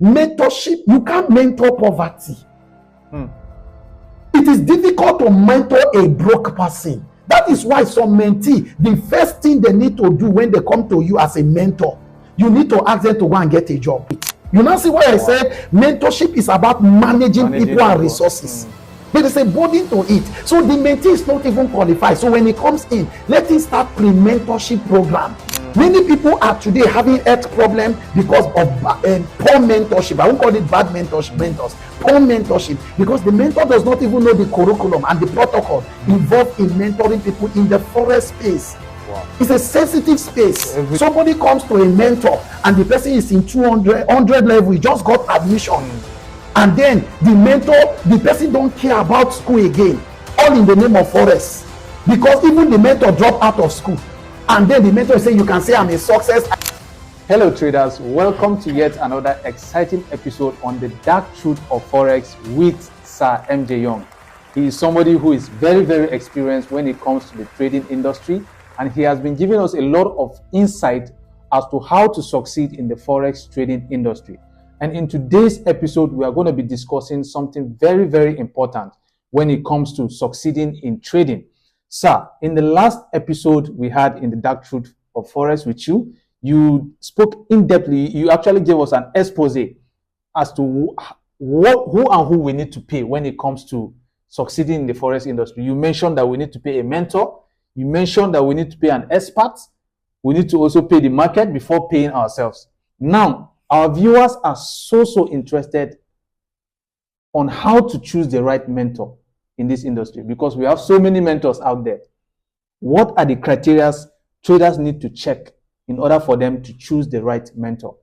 Mentorship, you can't mentor poverty. It is difficult to mentor a broke person. That is why some mentee, the first thing they need to do when they come to you as a mentor, you need to ask them to go and get a job. You now see why I said mentorship is about managing people and resources. There is a burden to it. So the mentee is not even qualified. So when he comes in, let him start pre-mentorship program. Many people are today having health problems because of poor mentorship. I won't call it bad mentors. Poor mentorship, because the mentor does not even know the curriculum and the protocol involved in mentoring people in the Forex space. It's a sensitive space. Somebody comes to a mentor and the person is in 100 level, he just got admission. And then the person don't care about school again, all in the name of Forex, because even the mentor dropped out of school. And then the mentor say, you can say I'm a success. Hello traders, welcome to yet another exciting episode on the dark truth of Forex with Sir MJ Young. He is somebody who is very, very experienced when it comes to the trading industry, and he has been giving us a lot of insight as to how to succeed in the Forex trading industry. And in today's episode, we are going to be discussing something very, very important when it comes to succeeding in trading. Sir, in the last episode we had in the dark truth of Forex with you, you spoke in-depthly. You actually gave us an expose as to who we need to pay when it comes to succeeding in the Forex industry. You mentioned that we need to pay a mentor. You mentioned that we need to pay an expert. We need to also pay the market before paying ourselves. Now, our viewers are so interested on how to choose the right mentor in this industry, because we have so many mentors out there. What are the criteria traders need to check in order for them to choose the right mentor?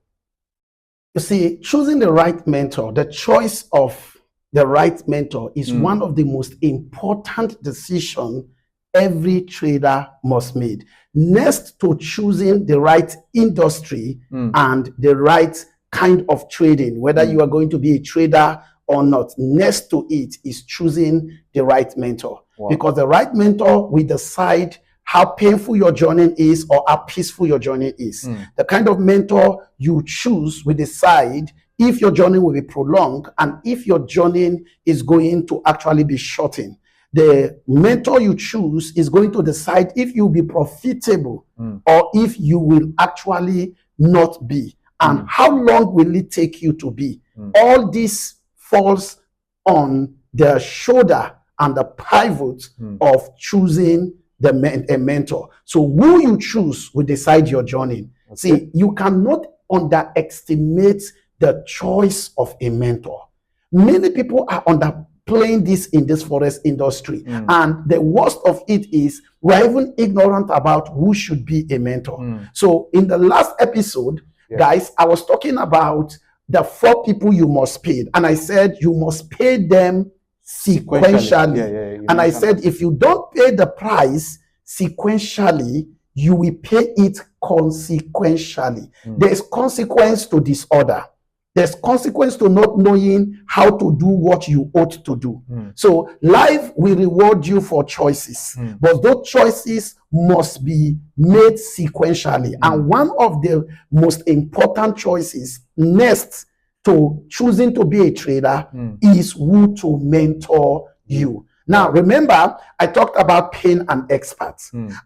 You see, choosing the right mentor, the choice of the right mentor is one of the most important decisions every trader must make. Next to choosing the right industry and the right kind of trading, whether you are going to be a trader or not, next to it is choosing the right mentor. Because the right mentor will decide how painful your journey is or how peaceful your journey is. The kind of mentor you choose will decide if your journey will be prolonged and if your journey is going to actually be shortened. The mentor you choose is going to decide if you'll be profitable or if you will actually not be, and how long will it take you to be. All this falls on the shoulder and the pivot of choosing a mentor. So who you choose will decide your journey. See, you cannot underestimate the choice of a mentor. Many people are underplaying this in this Forex industry, and the worst of it is we're even ignorant about who should be a mentor. So in the last episode, guys, I was talking about the 4 people you must pay, and I said you must pay them sequentially. And I said if you don't pay the price sequentially, you will pay it consequentially. There's consequence to disorder. There's consequence to not knowing how to do what you ought to do. So life will reward you for choices, but those choices must be made sequentially. And one of the most important choices next to choosing to be a trader is who to mentor you. Now, remember, I talked about paying an expert.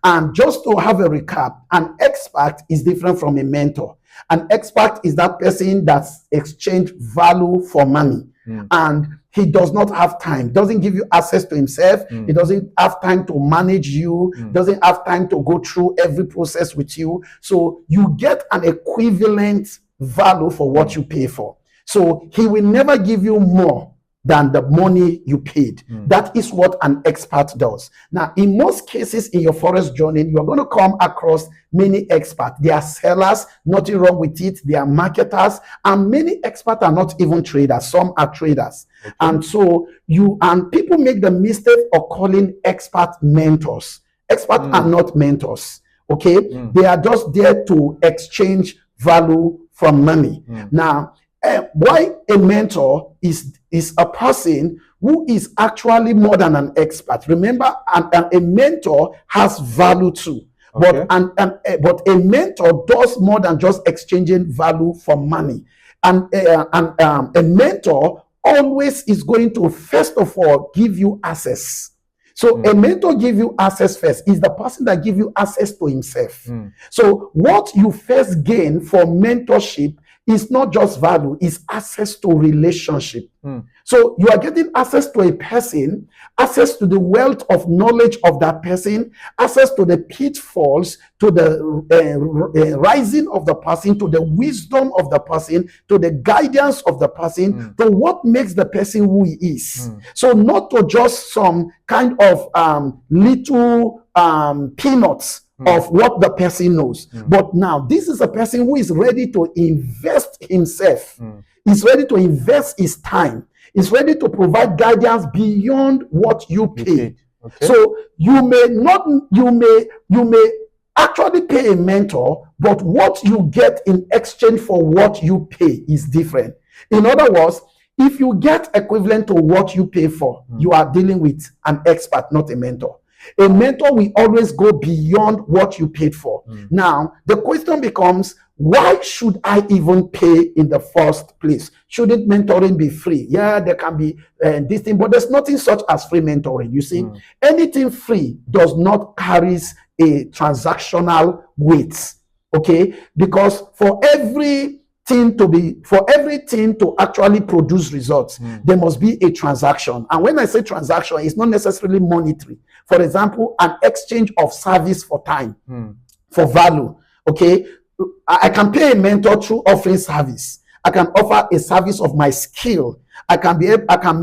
And just to have a recap, an expert is different from a mentor. An expert is that person that's exchanged value for money. And he does not have time, doesn't give you access to himself. He doesn't have time to manage you, doesn't have time to go through every process with you. So you get an equivalent value for what you pay for. So he will never give you more than the money you paid. That is what an expert does. Now, in most cases in your Forex journey, you are going to come across many experts. They are sellers, nothing wrong with it. They are marketers, and many experts are not even traders. Some are traders. And so people make the mistake of calling expert mentors. Experts are not mentors. Okay? They are just there to exchange value from money. Now, why a mentor is a person who is actually more than an expert. Remember, a mentor has value too. But a mentor does more than just exchanging value for money. And a mentor always is going to, first of all, give you access. So a mentor give you access first. Is the person that give you access to himself. So what you first gain from mentorship is not just value, it's access to relationship. So you are getting access to a person, access to the wealth of knowledge of that person, access to the pitfalls, to the rising of the person, to the wisdom of the person, to the guidance of the person, to what makes the person who he is. So not to just some kind of little peanuts of what the person knows. But now this is a person who is ready to invest himself. He's ready to invest his time. He's ready to provide guidance beyond what you pay. Okay. So you may actually pay a mentor, but what you get in exchange for what you pay is different. In other words, if you get equivalent to what you pay for, you are dealing with an expert, not a mentor. A mentor will always go beyond what you paid for. Now, the question becomes, why should I even pay in the first place? Shouldn't mentoring be free? Yeah, there can be this thing, but there's nothing such as free mentoring. You see, anything free does not carry a transactional weight. Okay, because for everything to actually produce results, there must be a transaction. And when I say transaction, it's not necessarily monetary. For example, an exchange of service for time, for value. Okay, I can pay a mentor through offering service. I can offer a service of my skill. I can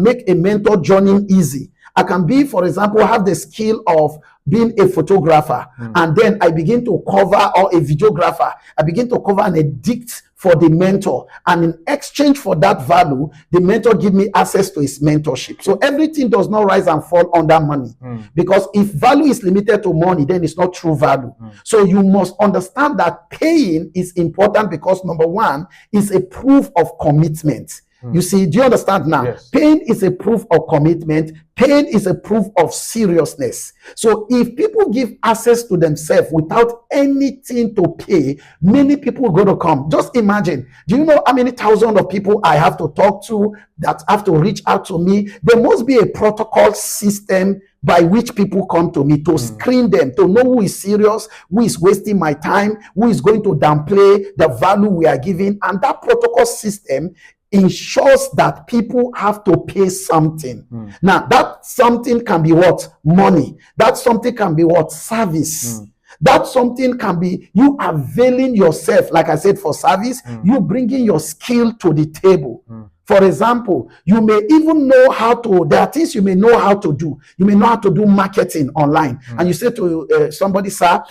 make a mentor journey easy. I can be, for example, have the skill of being a photographer, and then I begin to cover, or a videographer, I begin to cover and edit for the mentor, and in exchange for that value, the mentor give me access to his mentorship. So everything does not rise and fall under money, because if value is limited to money, then it's not true value. So you must understand that paying is important, because number one is a proof of commitment. You see, do you understand now? Yes. Pain is a proof of commitment. Pain is a proof of seriousness. So if people give access to themselves without anything to pay, many people are going to come. Just imagine, do you know how many thousands of people I have to talk to that have to reach out to me? There must be a protocol system by which people come to me to screen them, to know who is serious, who is wasting my time, who is going to downplay the value we are giving. And that protocol system ensures that people have to pay something. Now, that something can be what? Money. That something can be what? Service. That something can be you availing yourself, like I said, for service, you bringing your skill to the table. For example, you may even know how to, there are things you may know how to do. You may know how to do marketing online. And you say to somebody, sir,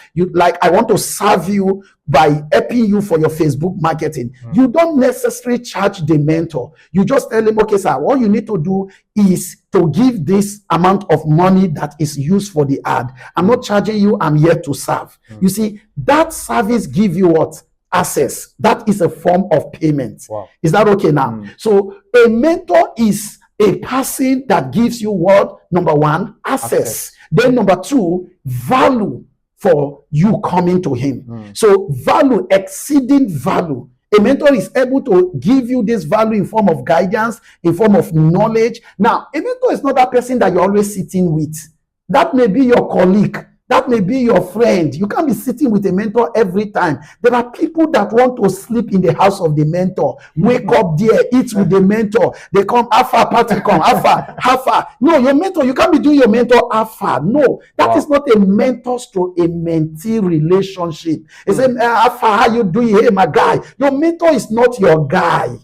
I want to serve you by helping you for your Facebook marketing. You don't necessarily charge the mentor. You just tell him, okay, sir, what you need to do is to give this amount of money that is used for the ad. I'm not charging you, I'm here to serve. You see, that service give you what? Access. That is a form of payment. Wow. Is that okay now? So a mentor is a person that gives you what? Number one, access. Then number two, value for you coming to him. So value, exceeding value. A mentor is able to give you this value in form of guidance, in form of knowledge. Now, a mentor is not that person that you're always sitting with. That may be your colleague. That may be your friend. You can't be sitting with a mentor every time. There are people that want to sleep in the house of the mentor, wake up there, eat with the mentor. They come, alpha party, come, alpha. No, your mentor, you can't be doing your mentor alpha. No, that is not a mentor to a mentee relationship. It's alpha, how you doing? Hey, my guy. Your mentor is not your guy.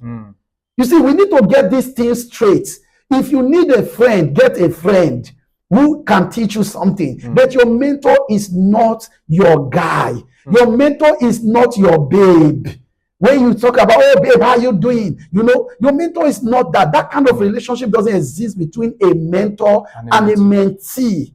You see, we need to get these things straight. If you need a friend, get a friend who can teach you something. But your mentor is not your guy. Your mentor is not your babe. When you talk about, oh babe, how you doing? You know, your mentor is not that. That kind of relationship doesn't exist between a mentor and a mentee.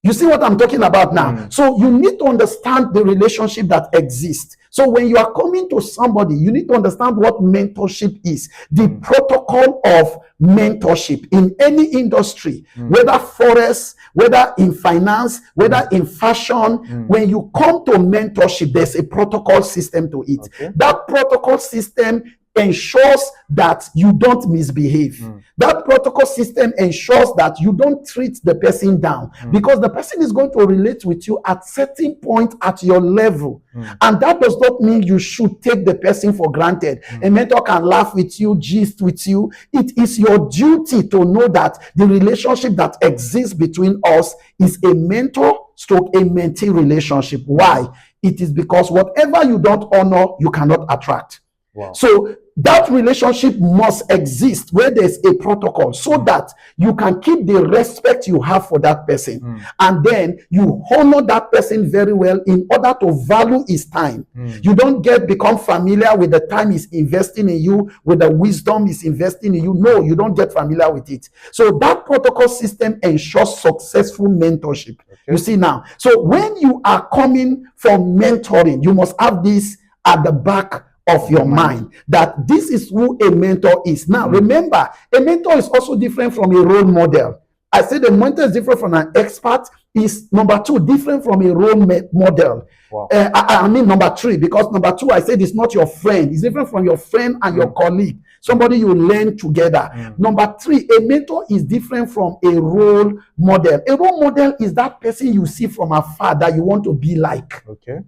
You see what I'm talking about now? So you need to understand the relationship that exists. So when you are coming to somebody, you need to understand what mentorship is. The protocol of mentorship in any industry, whether Forex, whether in finance, whether in fashion, when you come to mentorship, there's a protocol system to it. That protocol system ensures that you don't misbehave. That protocol system ensures that you don't treat the person down, because the person is going to relate with you at certain point at your level. And that does not mean you should take the person for granted. A mentor can laugh with you, gist with you. It is your duty to know that the relationship that exists between us is a mentor stroke a mentee relationship. Why? It is because whatever you don't honor, you cannot attract. Wow. So that relationship must exist where there's a protocol, so that you can keep the respect you have for that person, and then you honor that person very well in order to value his time. You don't become familiar with the time he's investing in you, with the wisdom he's investing in you. No, you don't get familiar with it. So that protocol system ensures successful mentorship. You see now, so when you are coming for mentoring, you must have this at the back of your mind, that this is who a mentor is. Now, remember, a mentor is also different from a role model. I said the mentor is different from an expert. Is number two different from a role model? Wow. I mean number three, because number two, I said it's not your friend. It's different from your friend and your colleague, somebody you learn together. Number three, a mentor is different from a role model. A role model is that person you see from afar that you want to be like. Okay.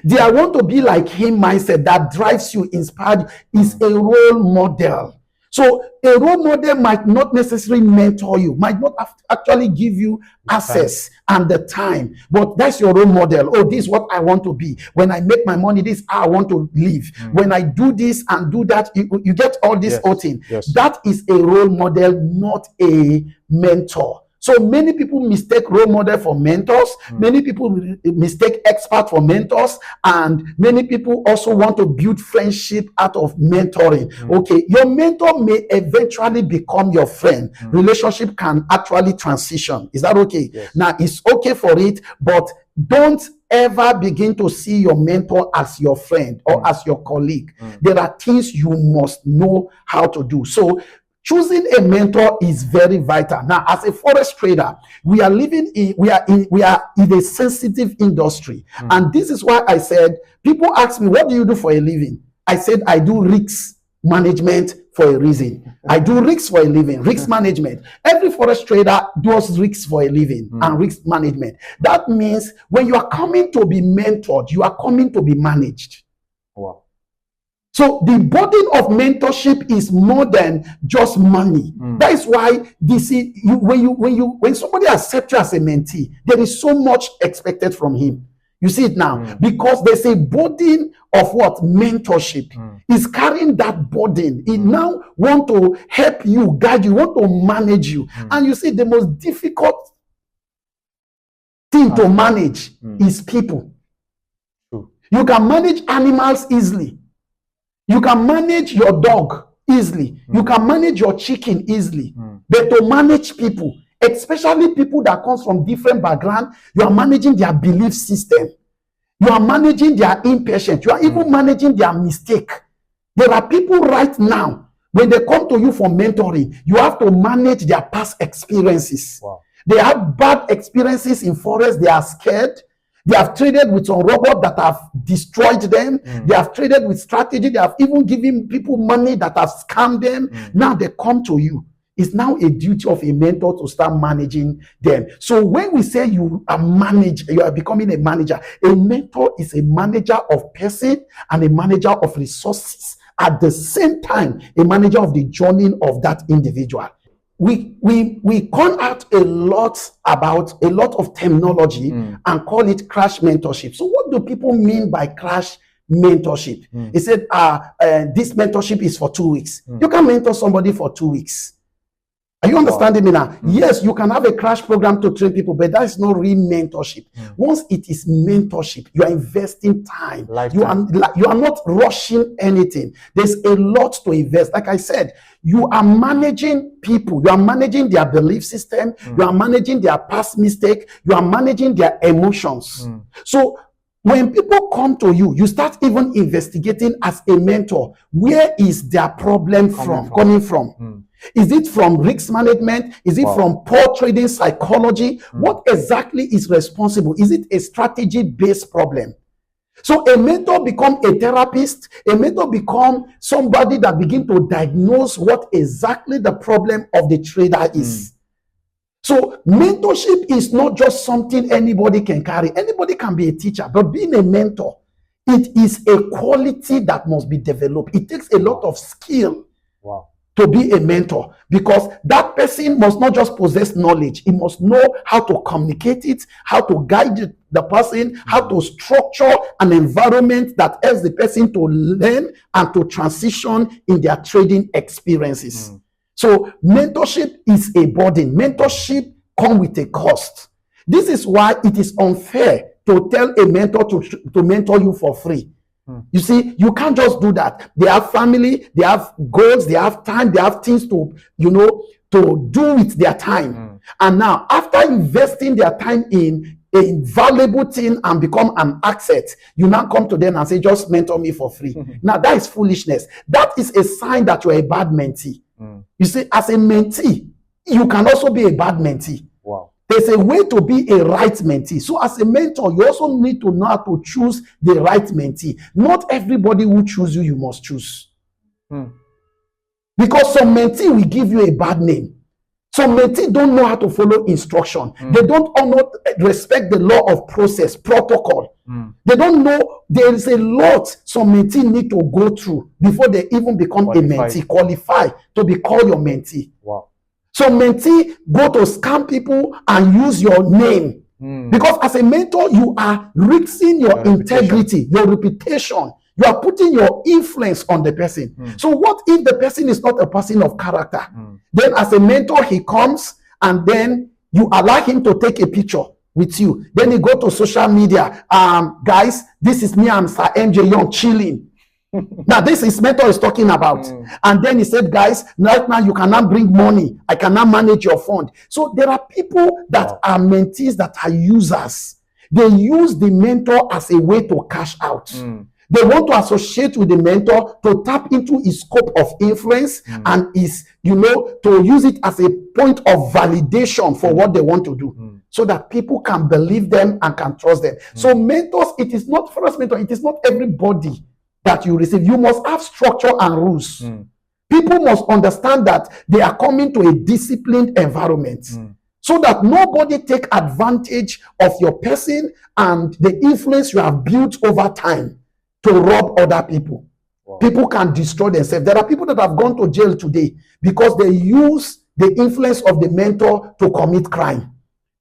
The I want to be like him mindset that drives you, inspired you, is a role model. So a role model might not necessarily mentor you, might not actually give you access and the time, but that's your role model. Oh, this is what I want to be. When I make my money, this is how I want to live. When I do this and do that, you get all this whole thing. That is a role model, not a mentor. So many people mistake role model for mentors. Many people mistake expert for mentors, and many people also want to build friendship out of mentoring. Okay, your mentor may eventually become your friend. Relationship can actually transition. Is that okay? Now, it's okay for it, but don't ever begin to see your mentor as your friend or as your colleague. There are things you must know how to do. So choosing a mentor is very vital. Now, as a Forex trader, we are in a sensitive industry. And this is why I said, people ask me, what do you do for a living? I said, I do risk management for a reason. I do risks for a living, risk management. Every Forex trader does risks for a living and risk management. That means when you are coming to be mentored, you are coming to be managed. Wow. So the burden of mentorship is more than just money. That is why when somebody accepts you as a mentee, there is so much expected from him. You see it now, because there's a burden of what? Mentorship. Is carrying that burden. He now want to help you, guide you, want to manage you. And you see, the most difficult thing to manage is people. You can manage animals easily. You can manage your dog easily. You can manage your chicken easily. But to manage people, especially people that comes from different background, you are managing their belief system. You are managing their impatience. You are even managing their mistake. There are people right now, when they come to you for mentoring, you have to manage their past experiences. Wow. They have bad experiences in Forex. They are scared. They have traded with some robots that have destroyed them. They have traded with strategy. They have even given people money that have scammed them. Now they come to you. It's now a duty of a mentor to start managing them. So when we say you are becoming a manager, a mentor is a manager of person and a manager of resources. At the same time, a manager of the journey of that individual. We con out a lot about a lot of terminology and call it crash mentorship. So what do people mean by crash mentorship? He said, this mentorship is for 2 weeks. You can mentor somebody for 2 weeks. Are you understanding me now? Yes, you can have a crash program to train people, but that is not real mentorship. Once it is mentorship, you are investing time. You are not rushing anything. There's a lot to invest. Like I said, you are managing people. You are managing their belief system. You are managing their past mistake. You are managing their emotions. So when people come to you, you start even investigating as a mentor. Where is their problem coming from? Is it from risk management? Is it from poor trading psychology? What exactly is responsible? Is it a strategy-based problem? So a mentor become a therapist, a mentor become somebody that begin to diagnose what exactly the problem of the trader is. So mentorship is not just something anybody can carry. Anybody can be a teacher, but being a mentor, it is a quality that must be developed. It takes a lot of skill to be a mentor, because that person must not just possess knowledge. He must know how to communicate it, how to guide the person, how to structure an environment that helps the person to learn and to transition in their trading experiences. So mentorship is a burden. Mentorship comes with a cost. This is why it is unfair to tell a mentor to mentor you for free. You see, you can't just do that. They have family, they have goals, they have time, they have things to, to do with their time. And now, after investing their time in a valuable thing and become an asset, you now come to them and say, just mentor me for free. Now, that is foolishness. That is a sign that you're a bad mentee. You see, as a mentee, you can also be a bad mentee. There's a way to be a right mentee. So as a mentor, you also need to know how to choose the right mentee. Not everybody who choose you, you must choose. Because some mentee will give you a bad name. Some mentee don't know how to follow instruction. They don't respect the law of process, protocol. They don't know there is a lot some mentee need to go through before they even become a mentee, qualify to be called your mentee. So mentee go to scam people and use your name. Because as a mentor, you are risking your integrity, your reputation. You are putting your influence on the person. So what if the person is not a person of character? Then as a mentor, he comes and then you allow him to take a picture with you. Then he go to social media. Guys, this is me, I'm Sir MJ Young chilling. Now this is mentor is talking about. And then he said, guys, right now you cannot bring money. I cannot manage your fund. So there are people that are mentees that are users. They use the mentor as a way to cash out. They want to associate with the mentor to tap into his scope of influence and is, to use it as a point of validation for what they want to do, so that people can believe them and can trust them. So mentors, it is not first mentor, it is not everybody that you receive. You must have structure and rules. People must understand that they are coming to a disciplined environment, so that nobody take advantage of your person and the influence you have built over time to rob other people. People can destroy themselves. There are people that have gone to jail today because they use the influence of the mentor to commit crime.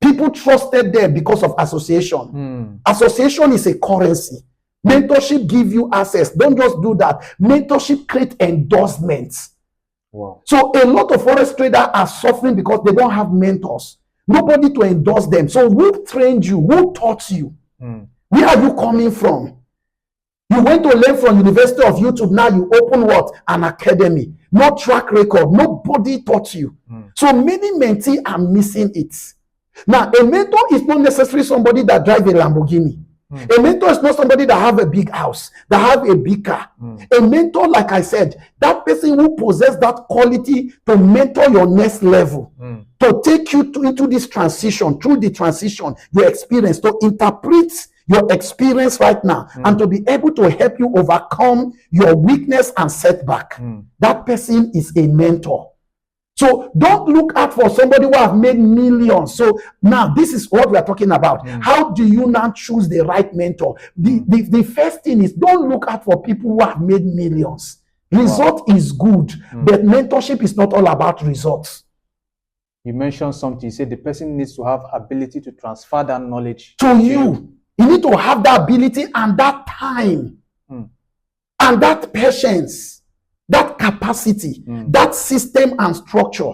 People trusted them because of association. Association is a currency. Mentorship give you access. Don't just do that. Mentorship create endorsements. So a lot of forex traders are suffering because they don't have mentors. Nobody to endorse them. So who trained you? Who taught you? Where are you coming from? You went to learn from University of YouTube. Now you open what? An academy. No track record. Nobody taught you. So many mentees are missing it. Now, a mentor is not necessarily somebody that drives a Lamborghini. A mentor is not somebody that have a big house, that have a big car. A mentor, like I said, that person who possesses that quality to mentor your next level, to take you into this transition, through the transition, your experience, to interpret your experience right now, and to be able to help you overcome your weakness and setback. That person is a mentor. So don't look out for somebody who have made millions. So now this is what we are talking about. How do you now choose the right mentor? The first thing is, don't look out for people who have made millions. Result is good, but mentorship is not all about results. You mentioned something. You said the person needs to have ability to transfer that knowledge to you. You need to have that ability and that time and that patience, that capacity, that system and structure.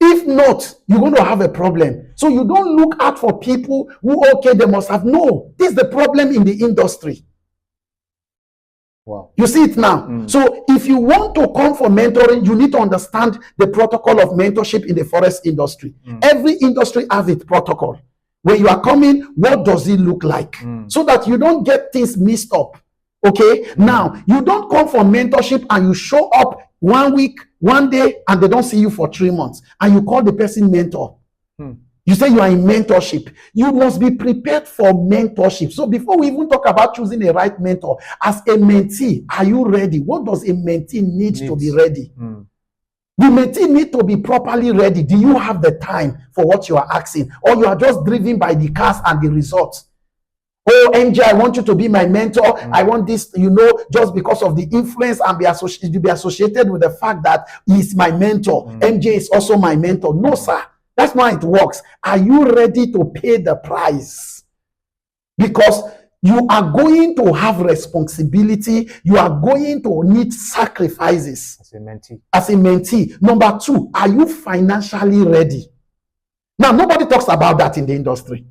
If not, you're going to have a problem. So you don't look out for people who, okay, they must have. No, this is the problem in the industry. You see it now. So if you want to come for mentoring, you need to understand the protocol of mentorship in the forex industry. Every industry has its protocol. When you are coming, what does it look like? So that you don't get things mixed up. Okay? Now, you don't come for mentorship and you show up 1 week, 1 day, and they don't see you for 3 months. And you call the person mentor. You say you are in mentorship. You must be prepared for mentorship. So before we even talk about choosing a right mentor, as a mentee, are you ready? What does a mentee need to be ready? The mentee need to be properly ready. Do you have the time for what you are asking? Or you are just driven by the cars and the results? Oh, MJ, I want you to be my mentor. I want this, just because of the influence and be associated with the fact that he's my mentor. MJ is also my mentor. No, sir. That's not how it works. Are you ready to pay the price? Because you are going to have responsibility. You are going to need sacrifices. As a mentee. Number two, are you financially ready? Now, nobody talks about that in the industry.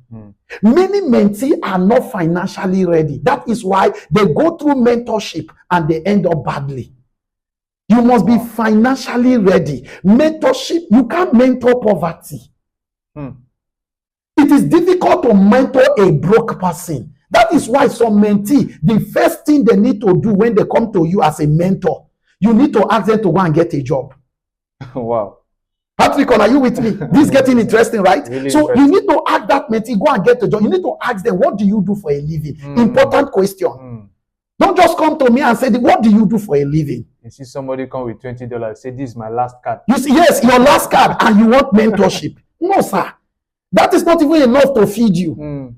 Many mentees are not financially ready. That is why they go through mentorship and they end up badly. You must be financially ready. Mentorship, you can't mentor poverty. It is difficult to mentor a broke person. That is why some mentee, the first thing they need to do when they come to you as a mentor, you need to ask them to go and get a job. Wow. Patrick, are you with me? This is getting interesting, right? Really so you need to ask that mentee, go and get a job. You need to ask them, what do you do for a living? Important question. Don't just come to me and say, what do you do for a living? You see somebody come with $20, say, this is my last card. You see, yes, your last card, and you want mentorship. No, sir. That is not even enough to feed you.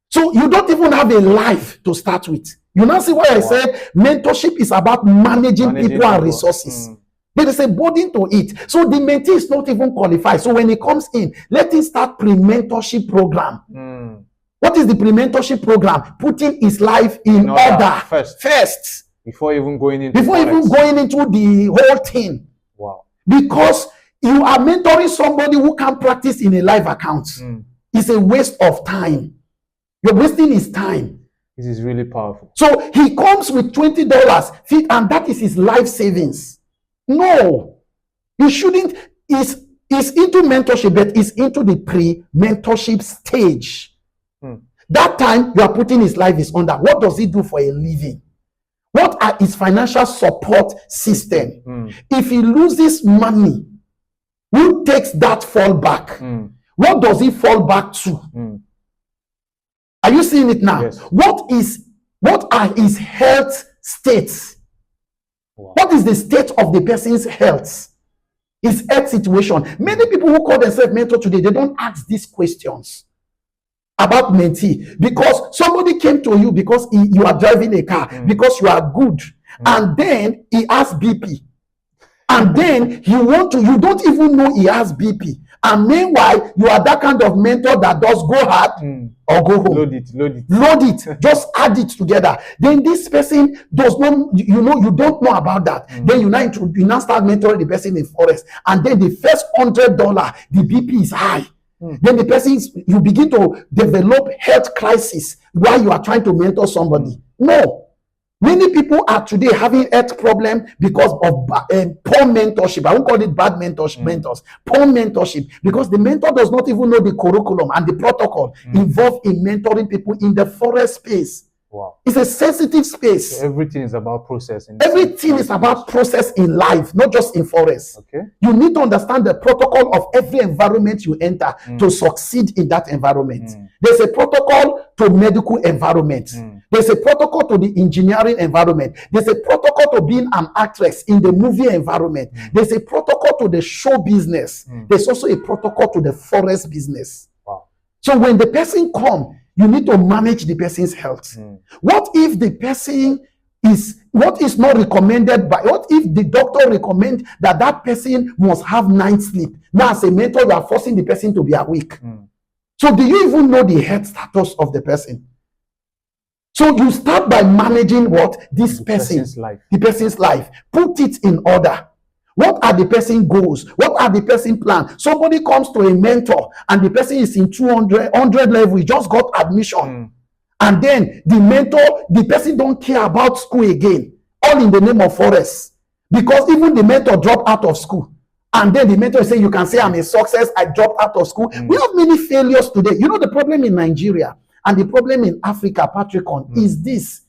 So you don't even have a life to start with. You now see why I said mentorship is about managing people and resources. There is a burden to it. So the mentee is not even qualified. So when he comes in, let him start pre-mentorship program. What is the pre-mentorship program? Putting his life in order first. Before even going into the whole thing. Wow. Because you are mentoring somebody who can't practice in a live account. It's a waste of time. You're wasting his time. This is really powerful. So he comes with $20, and that is his life savings. No, you shouldn't. Is into mentorship, but is into the pre-mentorship stage. That time you are putting his life is under. What does he do for a living? What are his financial support system? If he loses money, who takes that fall back? What does he fall back to? Are you seeing it now? Yes. What are his health states? Wow. What is the state of the person's health? His health situation. Many people who call themselves mentor today, they don't ask these questions about mentee, because somebody came to you because you are driving a car, because you are good, and then he has BP, and then you don't even know he has BP, and meanwhile you are that kind of mentor that does go hard or go home. Load it, just add it together. Then this person does not, you don't know about that. Then you now start mentoring the person in Forex, and then the first $100, the BP is high. Then the person, you begin to develop health crisis while you are trying to mentor somebody. No. Many people are today having health problem because of poor mentorship. I won't call it bad mentors. Poor mentorship, because the mentor does not even know the curriculum and the protocol involved in mentoring people in the Forex space. Wow. It's a sensitive space. So everything is about process. Everything is about process in life, not just in Forex. Okay. You need to understand the protocol of every environment you enter to succeed in that environment. There's a protocol to medical environment. There's a protocol to the engineering environment. There's a protocol to being an actress in the movie environment. There's a protocol to the show business. There's also a protocol to the Forex business. Wow. So when the person comes, you need to manage the person's health. What if the person what is not recommended what if the doctor recommends that person must have night sleep? Now, as a mentor, you are forcing the person to be awake. So do you even know the health status of the person? So you start by managing the person's life. Put it in order. What are the person goals? What are the person plans? Somebody comes to a mentor and the person is in 100 level, he just got admission. And then the person don't care about school again. All in the name of Forex. Because even the mentor dropped out of school. And then the mentor say, you can say I'm a success, I dropped out of school. We have many failures today. You know, the problem in Nigeria and the problem in Africa, Patrick, is this.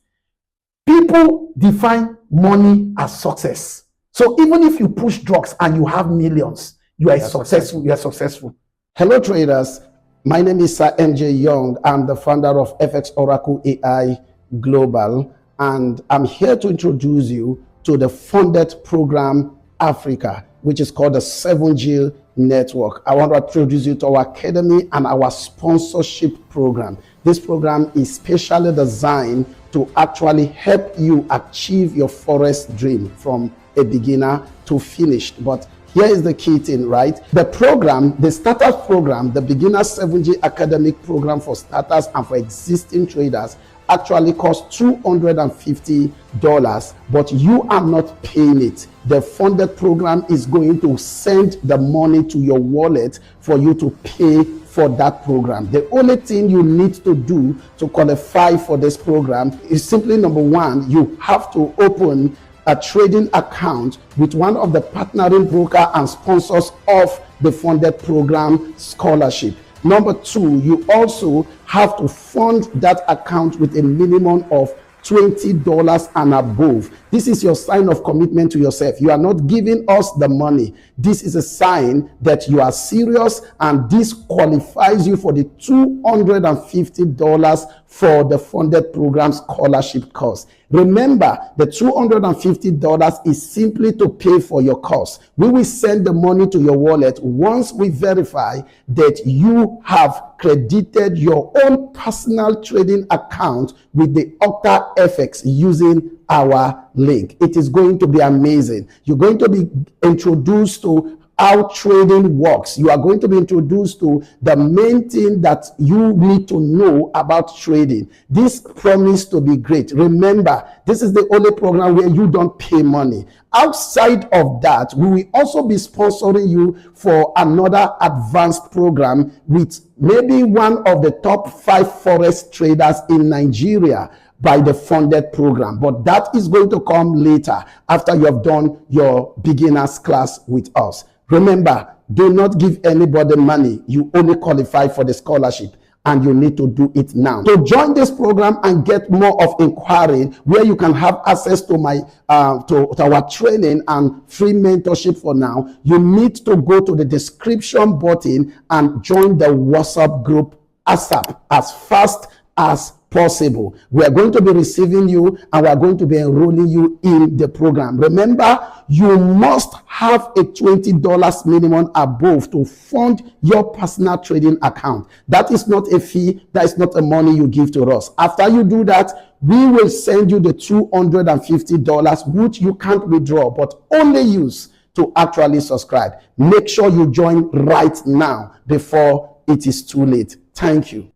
People define money as success. So even if you push drugs and you have millions, you are successful. You are successful. Hello, traders. My name is Sir MJ Young. I'm the founder of FX Oracle AI Global, and I'm here to introduce you to the funded program Africa, which is called the 7G Network. I want to introduce you to our academy and our sponsorship program. This program is specially designed to actually help you achieve your Forex dream from a beginner to finished. But here is the key thing, right? The program, the starters program, the beginner 7G academic program for starters and for existing traders actually costs $250, but you are not paying it. The funded program is going to send the money to your wallet for you to pay for that program. The only thing you need to do to qualify for this program is simply, number one, you have to open a trading account with one of the partnering broker and sponsors of the funded program scholarship. Number two, you also have to fund that account with a minimum of $20 and above. This is your sign of commitment to yourself. You are not giving us the money. This is a sign that you are serious, and this qualifies you for the $250 for the funded program scholarship course. Remember, the $250 is simply to pay for your course. We will send the money to your wallet once we verify that you have credited your own personal trading account with the Octa FX using our link. It is going to be amazing. You're going to be introduced to how trading works. You are going to be introduced to the main thing that you need to know about trading. This promises to be great. Remember, this is the only program where you don't pay money. Outside of that, we will also be sponsoring you for another advanced program with maybe one of the top 5 Forex traders in Nigeria by the funded program. But that is going to come later after you have done your beginners class with us. Remember, do not give anybody money. You only qualify for the scholarship, and you need to do it now. To join this program and get more of inquiry, where you can have access to my to our training and free mentorship for now, you need to go to the description button and join the WhatsApp group ASAP as fast as possible. We are going to be receiving you, and we are going to be enrolling you in the program. Remember, you must have a $20 minimum above to fund your personal trading account. That is not a fee. That is not a money you give to us. After you do that, we will send you the $250, which you can't withdraw, but only use to actually subscribe. Make sure you join right now before it is too late. Thank you.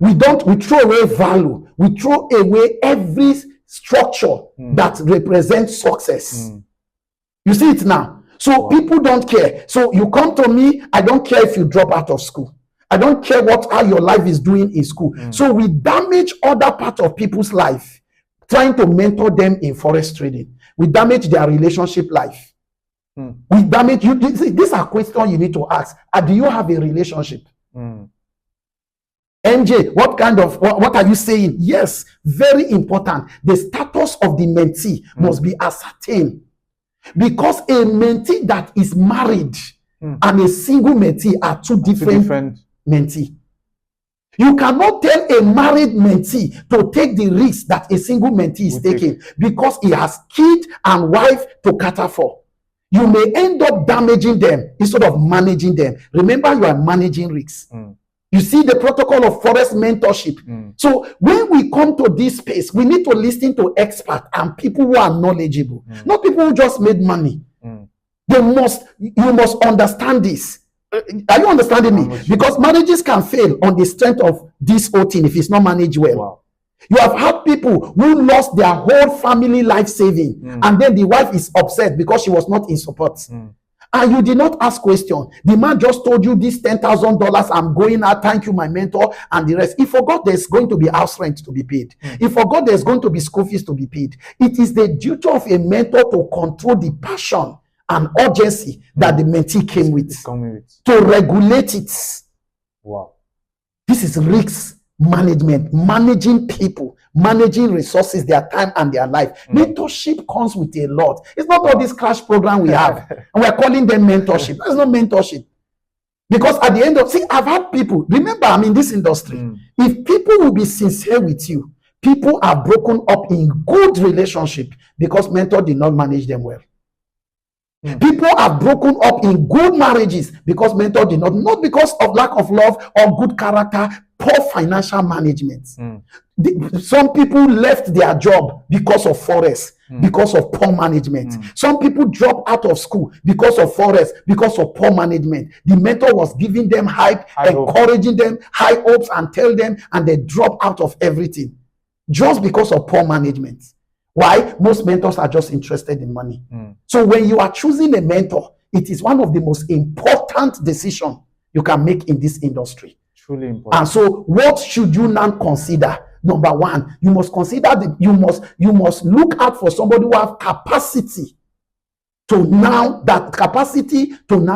We throw away value. We throw away every structure that represents success. You see it now. So people don't care. So you come to me, I don't care if you drop out of school. I don't care how your life is doing in school. So we damage other parts of people's life, trying to mentor them in forex trading. We damage their relationship life. We damage you. These are questions you need to ask. Do you have a relationship? MJ, what are you saying? Yes, very important. The status of the mentee must be ascertained, because a mentee that is married and a single mentee are two different mentee. You cannot tell a married mentee to take the risk that a single mentee is taking because he has kid and wife to cater for. You may end up damaging them instead of managing them. Remember, you are managing risks. You see the protocol of Forex mentorship. So when we come to this space, we need to listen to experts and people who are knowledgeable, not people who just made money. You must understand this. Are you understanding me? Because marriages can fail on the strength of this whole thing if it's not managed well. Wow. You have had people who lost their whole family life saving, and then the wife is upset because she was not in support. And you did not ask question. The man just told you this $10,000, I'm going out, thank you, my mentor, and the rest. He forgot there's going to be house rent to be paid. He forgot there's going to be school fees to be paid. It is the duty of a mentor to control the passion and urgency that the mentee came with, to regulate it. Wow. This is risk management, managing people, managing resources, their time and their life. Mentorship comes with a lot. It's not all this crash program we have and we're calling them mentorship. That's not mentorship. Because at the end of, see, I've had people, remember, I'm in this industry. If people will be sincere with you, people are broken up in good relationship because mentor did not manage them well. People are broken up in good marriages because mentor did not because of lack of love or good character, poor financial management. Some people left their job because of Forex, because of poor management. Some people drop out of school because of Forex, because of poor management. The mentor was giving them hype, encouraging them, high hopes, and tell them, and they drop out of everything just because of poor management. Why? Most mentors are just interested in money. So when you are choosing a mentor, it is one of the most important decisions you can make in this industry. Truly important. And so what should you now consider? Number one, you must consider you must look out for somebody who have capacity to now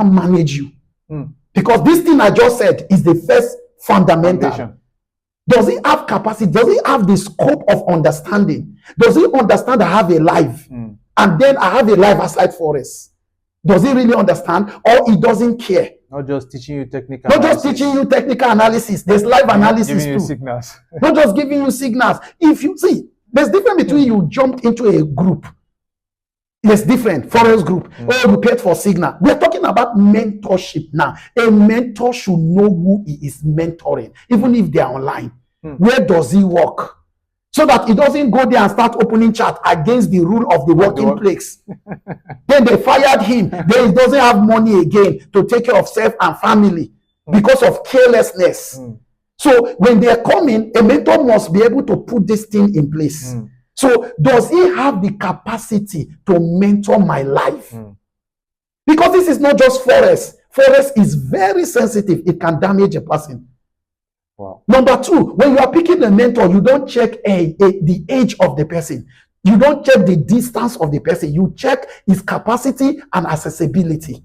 manage you. Because this thing I just said is the first fundamental. Foundation. Does he have capacity? Does he have the scope of understanding? Does he understand I have a life? And then I have a life aside Forex? Does he really understand? Or he doesn't care? Not just teaching you technical analysis. Just teaching you technical analysis. There's live analysis giving too. You signals. Not just giving you signals. If you see, there's difference between you jumped into a group. There's different. Forex group. Oh, you paid for signal. We're talking about mentorship now. A mentor should know who he is mentoring, even if they are online. Where does he work? So that he doesn't go there and start opening chat against the rule of the working place. Then they fired him. Then he doesn't have money again to take care of self and family because of carelessness. So when they're coming, a mentor must be able to put this thing in place. So does he have the capacity to mentor my life? Because this is not just Forex. Forex is very sensitive. It can damage a person. Wow. Number two, when you are picking a mentor, you don't check the age of the person. You don't check the distance of the person. You check his capacity and accessibility.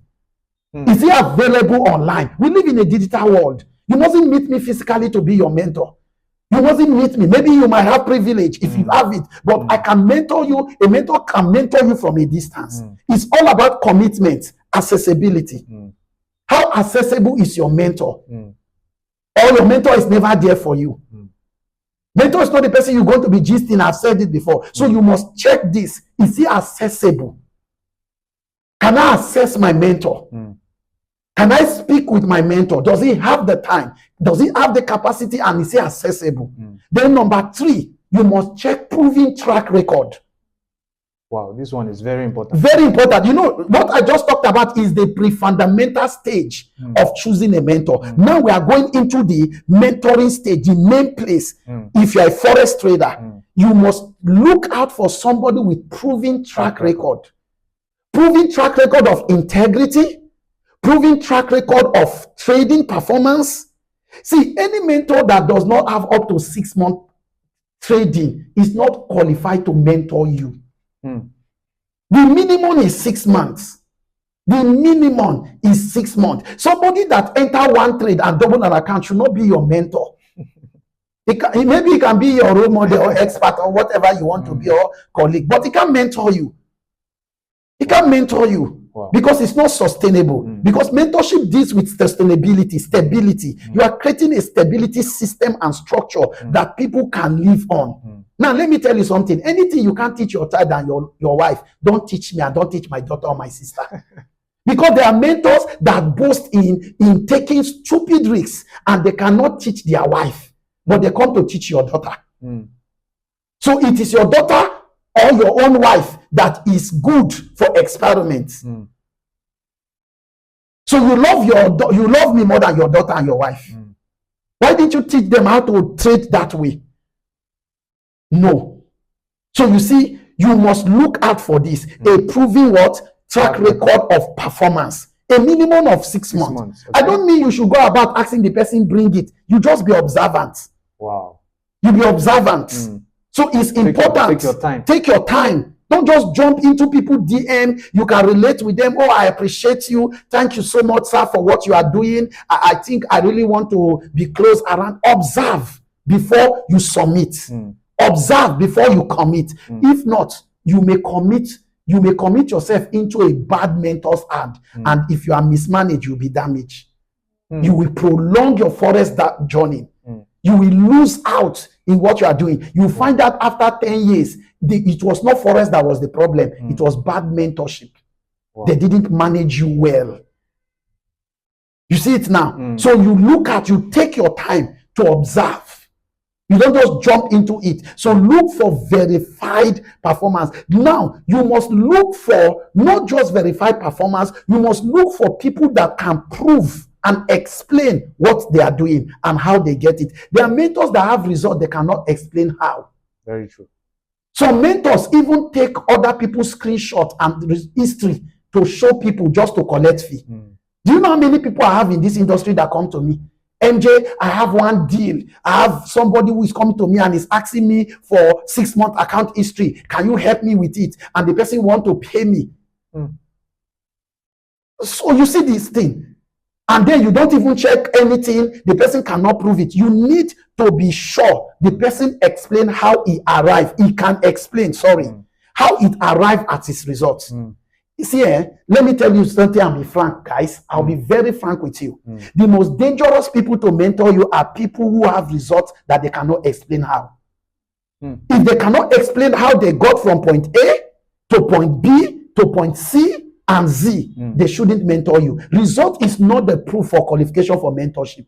Is he available online? We live in a digital world. You mustn't meet me physically to be your mentor. You mustn't meet me. Maybe you might have privilege if you have it, but I can mentor you. A mentor can mentor you from a distance. It's all about commitment, accessibility. How accessible is your mentor? Or your mentor is never there for you. Mentor is not the person you're going to be gisting. I've said it before. So you must check this. Is he accessible? Can I assess my mentor? Can I speak with my mentor? Does he have the time? Does he have the capacity, and is he accessible? Then number three, you must check proven track record. Wow, this one is very important. Very important. You know, what I just talked about is the pre-fundamental stage of choosing a mentor. Now we are going into the mentoring stage, the main place. If you're a Forex trader, you must look out for somebody with proven track record. Proven track record of integrity, proven track record of trading performance. See, any mentor that does not have up to 6 months trading is not qualified to mentor you. The minimum is 6 months. The minimum is 6 months. Somebody that enter one trade and double an account should not be your mentor. Maybe he can be your role model or expert or whatever you want to be, or colleague, but he can't mentor you. He can't mentor you. Wow. Because it's not sustainable. Because mentorship deals with sustainability, stability. You are creating a stability system and structure that people can live on. Now, let me tell you something. Anything you can't teach your child and your wife, don't teach me and don't teach my daughter or my sister. Because there are mentors that boast in taking stupid risks, and they cannot teach their wife, but they come to teach your daughter. So it is your daughter or your own wife that is good for experiments. So you love me more than your daughter and your wife. Why didn't you teach them how to trade that way? No. So you see, you must look out for this. A proven what? Track record of performance. A minimum of 6 months. Okay. I don't mean you should go about asking the person bring it. You just be observant. Wow. You be observant. So it's important. Take your time. Take your time. Don't just jump into people DM. You can relate with them. Oh, I appreciate you. Thank you so much, sir, for what you are doing. I think I really want to be close around. Observe before you submit. Observe before you commit. If not, you may commit yourself into a bad mentor's hand. And if you are mismanaged, you'll be damaged. You will prolong your Forex that journey. You will lose out in what you are doing. You find out after 10 years, it was not Forex that was the problem. It was bad mentorship. Wow. They didn't manage you well. You see it now. So you take your time to observe. You don't just jump into it. So look for verified performance. Now, you must look for not just verified performance, you must look for people that can prove and explain what they are doing and how they get it. There are mentors that have results, they cannot explain how. Very true. Some mentors even take other people's screenshots and history to show people just to collect fee. Do you know how many people I have in this industry that come to me? MJ, I have one deal. I have somebody who is coming to me and is asking me for 6-month account history. Can you help me with it? And the person want to pay me. So you see this thing. And then you don't even check anything. The person cannot prove it. You need to be sure the person explain how he arrived. He can explain, how it arrived at his results. You see, let me tell you something and be frank, guys. I'll be very frank with you. The most dangerous people to mentor you are people who have results that they cannot explain how. If they cannot explain how they got from point A to point B to point C and Z, they shouldn't mentor you. Result is not the proof for qualification for mentorship.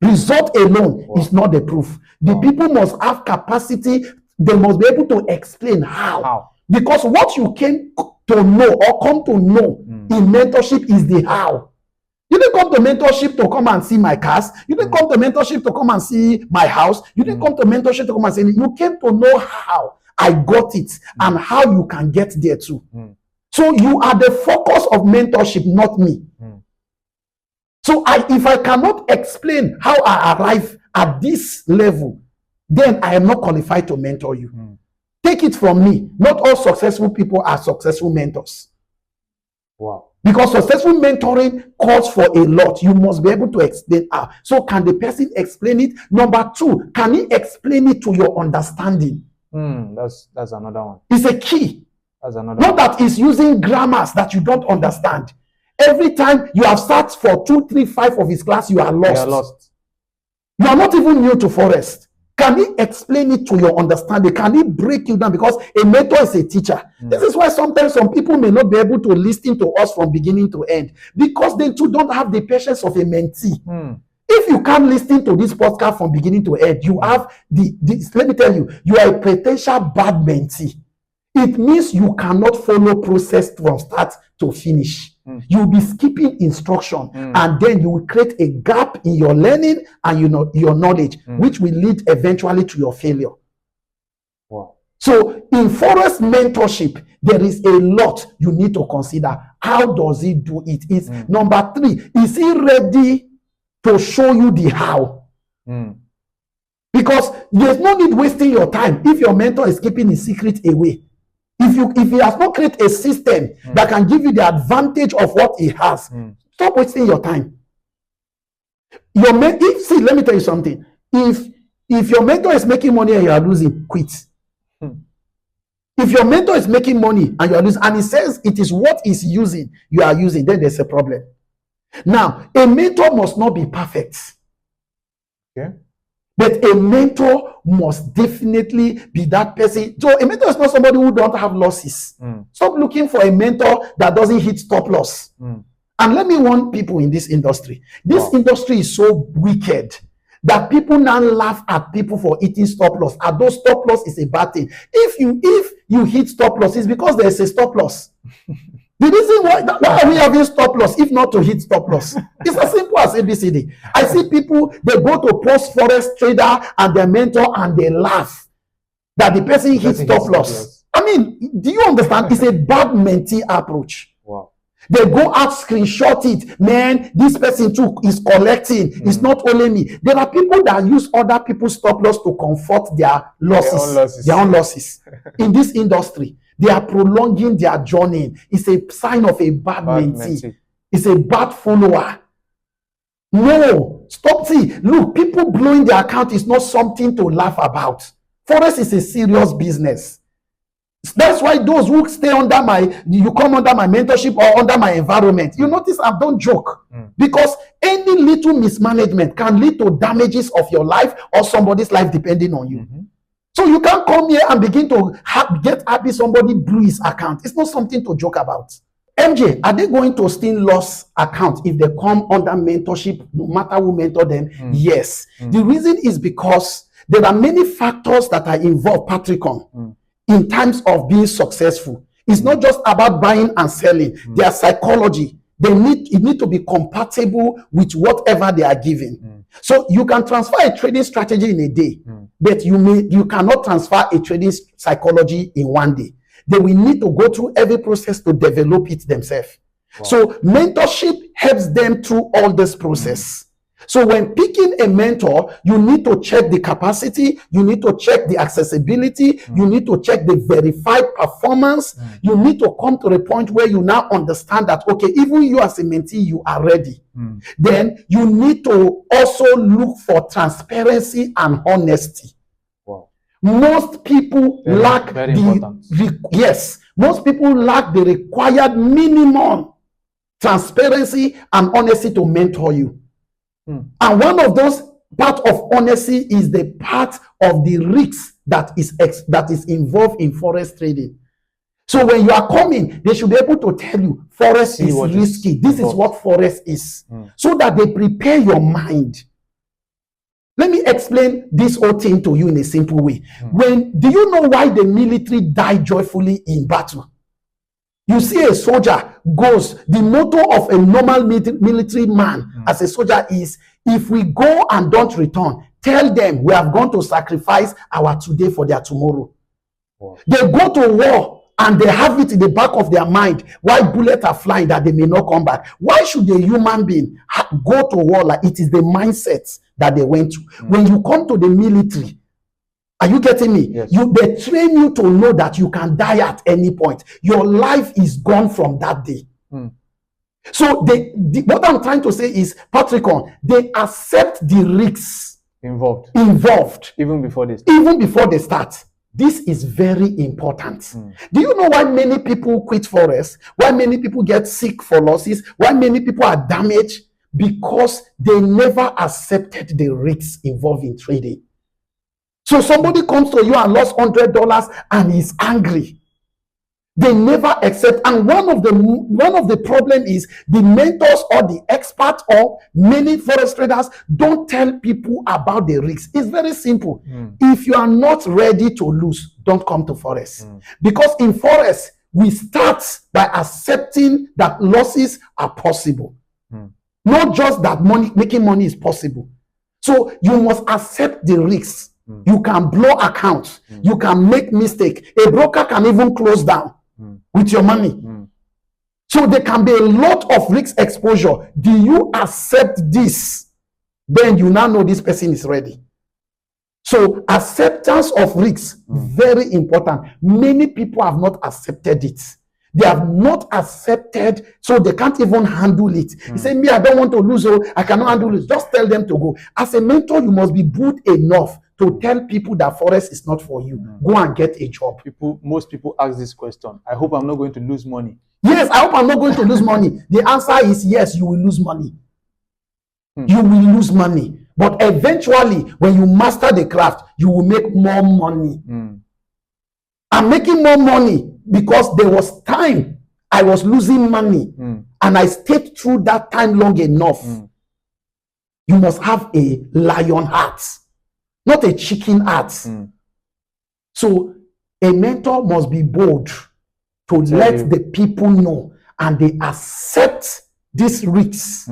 Result alone is not the proof. The people must have capacity. They must be able to explain how. Because what you came to know or come to know in mentorship is the how. You didn't come to mentorship to come and see my cars. You didn't come to mentorship to come and see my house. You didn't come to mentorship to come and see it. You came to know how I got it and how you can get there too. So you are the focus of mentorship, not me. So if I cannot explain how I arrive at this level, then I am not qualified to mentor you. Take it from me. Not all successful people are successful mentors. Wow. Because successful mentoring calls for a lot. You must be able to explain how. So can the person explain it? Number two, can he explain it to your understanding? That's another one. It's a key. That's another Not one. that he's using grammars that you don't understand. Every time you have sat for 2, 3, 5 of his class, you are lost. You are lost. You are not even new to Forex. Can he explain it to your understanding? Can he break you down? Because a mentor is a teacher. This is why sometimes some people may not be able to listen to us from beginning to end, because they too don't have the patience of a mentee. If you can't listen to this podcast from beginning to end, you have let me tell you, you are a potential bad mentee. It means you cannot follow process from start to finish. You'll be skipping instruction, and then you will create a gap in your learning and your knowledge, which will lead eventually to your failure. Wow. So in Forex mentorship, there is a lot you need to consider. How does he do it? Is number 3, is he ready to show you the how? Because there's no need wasting your time if your mentor is keeping his secret away. If he has not created a system that can give you the advantage of what he has, stop wasting your time. Let me tell you something. If your mentor is making money and you are losing, quit. If your mentor is making money and you are losing, and he says it is what he's using, you are using, then there's a problem. Now, a mentor must not be perfect. Okay. But a mentor must definitely be that person. So a mentor is not somebody who don't have losses. Stop looking for a mentor that doesn't hit stop loss. And let me warn people in this industry. This industry is so wicked that people now laugh at people for hitting stop loss. And those stop loss is a bad thing. If you hit stop loss, it's because there's a stop loss. The reason why are we having stop loss if not to hit stop loss? It's as simple as ABCD. I see people, they go to post Forex trader and their mentor and they laugh that the person hits stop loss. I mean, do you understand? It's a bad mentee approach. Wow. They go out, screenshot it. Man, this person too is collecting. It's not only me. There are people that use other people's stop loss to comfort their losses. Their own losses. In this industry. They are prolonging their journey. It's a sign of a bad mentee. It's a bad follower. No, stop. See, look, people blowing their account is not something to laugh about. Forex is a serious business. That's why those who stay under you come under my mentorship or under my environment, you notice I don't joke. Because any little mismanagement can lead to damages of your life or somebody's life depending on you. So you can't come here and begin to get happy somebody blew his account. It's not something to joke about. MJ, are they going to still lose account if they come under mentorship, no matter who mentor them? Yes. The reason is because there are many factors that are involved, Patrick, in terms of being successful. It's not just about buying and selling. Their psychology, it need to be compatible with whatever they are giving. So you can transfer a trading strategy in a day, but you cannot transfer a trading psychology in one day. They will need to go through every process to develop it themselves. Wow. So mentorship helps them through all this process. So when picking a mentor, you need to check the capacity, you need to check the accessibility, you need to check the verified performance. You need to come to the point where you now understand that, okay, even you as a mentee, you are ready. Then you need to also look for transparency and honesty. Wow. Most people lack most people lack the required minimum transparency and honesty to mentor you. And one of those part of honesty is the part of the risk that is involved in forex trading. So when you are coming, they should be able to tell you forex is risky. This is what forex is, so that they prepare your mind. Let me explain this whole thing to you in a simple way. Do you know why the military die joyfully in battle? You see a soldier goes, the motto of a normal military man as a soldier is, if we go and don't return, tell them we have gone to sacrifice our today for their tomorrow. Wow. They go to war and they have it in the back of their mind why bullets are flying, that they may not come back. Why should a human being go to war? Like, it is the mindset that they went to. When you come to the military, are you getting me? Yes. They train you to know that you can die at any point. Your life is gone from that day. So what I'm trying to say is, Patrick, they accept the risks involved even before they start. This is very important. Do you know why many people quit forex? Why many people get sick for losses? Why many people are damaged? Because they never accepted the risks involved in trading. So somebody comes to you and lost $100 and is angry. They never accept. And one of the problem is the mentors or the experts or many forex traders don't tell people about the risks. It's very simple. If you are not ready to lose, don't come to forex. Because in forex, we start by accepting that losses are possible. Not just that making money is possible. So you must accept the risks. You can blow accounts. You can make mistake. A broker can even close down with your money. So there can be a lot of risk exposure. Do you accept this? Then you now know this person is ready. So acceptance of risks, very important. Many people have not accepted it. They have not accepted, so they can't even handle it. You say, me, I don't want to lose, I cannot handle it. Just tell them to go. As a mentor, you must be good enough to tell people that forex is not for you. Go and get a job. Most people ask this question. I hope I'm not going to lose money. Yes, I hope I'm not going to lose money. The answer is yes, you will lose money. You will lose money. But eventually, when you master the craft, you will make more money. I'm making more money because there was time I was losing money, and I stayed through that time long enough. You must have a lion heart, not a chicken heart. So a mentor must be bold to let the people know, and they accept these risks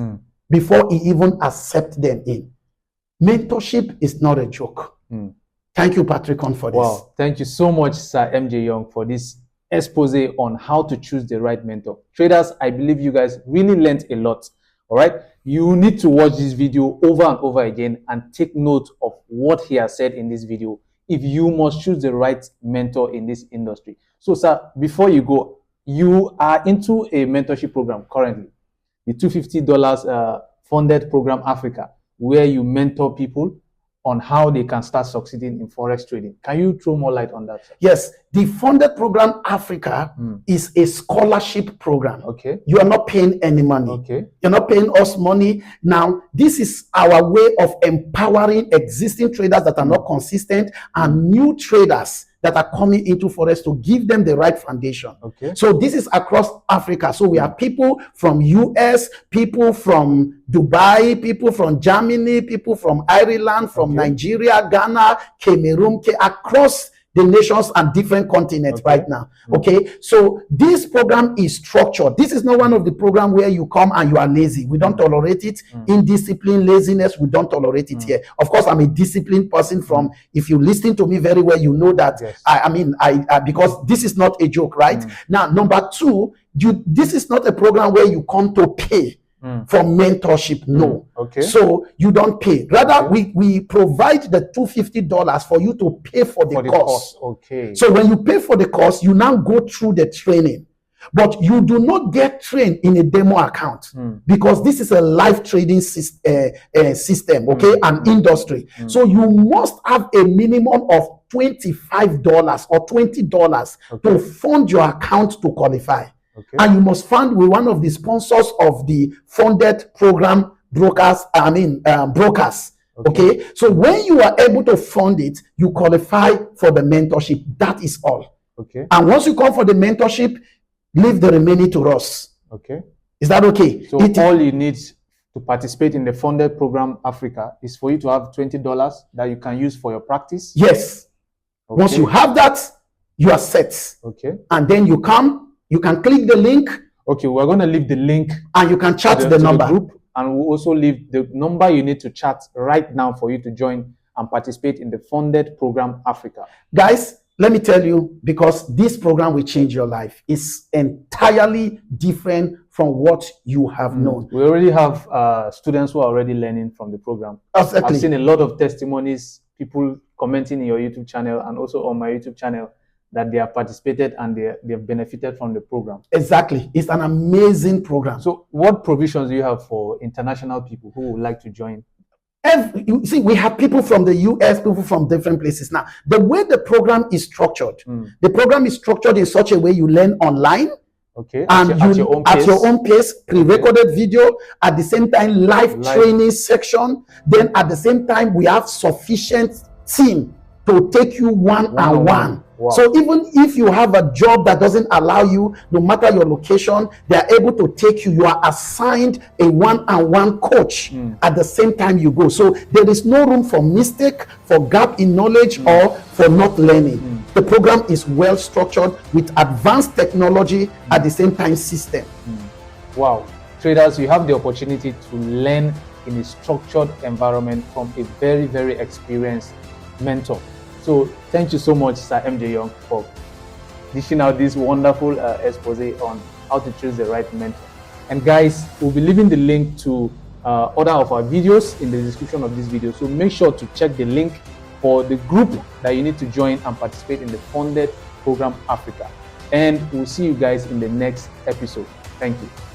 before he even accept them in. Mentorship is not a joke. Thank you, Patrick, for this. Wow, thank you so much, Sir MJ Young, for this expose on how to choose the right mentor. Traders, I believe you guys really learned a lot. All right, you need to watch this video over and over again and take note of what he has said in this video if you must choose the right mentor in this industry. So, sir, before you go, you are into a mentorship program currently, the $250 funded program Africa, where you mentor people on how they can start succeeding in Forex trading. Can you throw more light on that, sir? Yes, the Funded Program Africa is a scholarship program. Okay. You are not paying any money. Okay. You're not paying us money. Now, this is our way of empowering existing traders that are not consistent and new traders that are coming into Forex to give them the right foundation. Okay. So this is across Africa. So we have people from US, people from Dubai, people from Germany, people from Ireland, from Nigeria, Ghana, Cameroon, across the nations and different continents right now. Okay, so this program is structured. This is not one of the programs where you come and you are lazy. We don't tolerate it. Indiscipline, laziness, we don't tolerate it here. Of course, I'm a disciplined person. From if you listen to me very well, you know that. I because this is not a joke, right? Now, number two, this is not a program where you come to pay for mentorship. No. So you don't pay. Rather, we provide the $250 for you to pay for the course. So when you pay for the course, you now go through the training. But you do not get trained in a demo account because this is a live trading system, and industry. So you must have a minimum of $25 or $20 to fund your account to qualify. And you must fund with one of the sponsors of the funded program brokers. So when you are able to fund it, you qualify for the mentorship. That is all. And once you come for the mentorship, leave the remaining to us. Is that okay? So all you need to participate in the funded program Africa is for you to have $20 that you can use for your practice. Yes. Once you have that, you are set. And then you come. You can click the link. We're going to leave the link. And you can chat the number. The group, and we'll also leave the number you need to chat right now for you to join and participate in the funded program Africa. Guys, let me tell you, because this program will change your life. It's entirely different from what you have known. We already have students who are already learning from the program. Exactly. I've seen a lot of testimonies, people commenting in your YouTube channel and also on my YouTube channel, that they have participated and they have benefited from the program. Exactly. It's an amazing program. So what provisions do you have for international people who would like to join? You see, we have people from the US, people from different places. Now, the way the program is structured, the program is structured in such a way you learn online. And at your own pace, pre-recorded video, at the same time live training section. Then at the same time, we have sufficient team to take you one-on-one. So even if you have a job that doesn't allow you, no matter your location, they are able to take you. You are assigned a one-on-one coach at the same time you go. So there is no room for mistake, for gap in knowledge, or for not learning. The program is well structured with advanced technology at the same time system. Wow. Traders, you have the opportunity to learn in a structured environment from a very, very experienced mentor. So thank you so much, Sir MJ Young, for dishing out this wonderful expose on how to choose the right mentor. And guys, we'll be leaving the link to other of our videos in the description of this video. So make sure to check the link for the group that you need to join and participate in the funded program Africa. And we'll see you guys in the next episode. Thank you.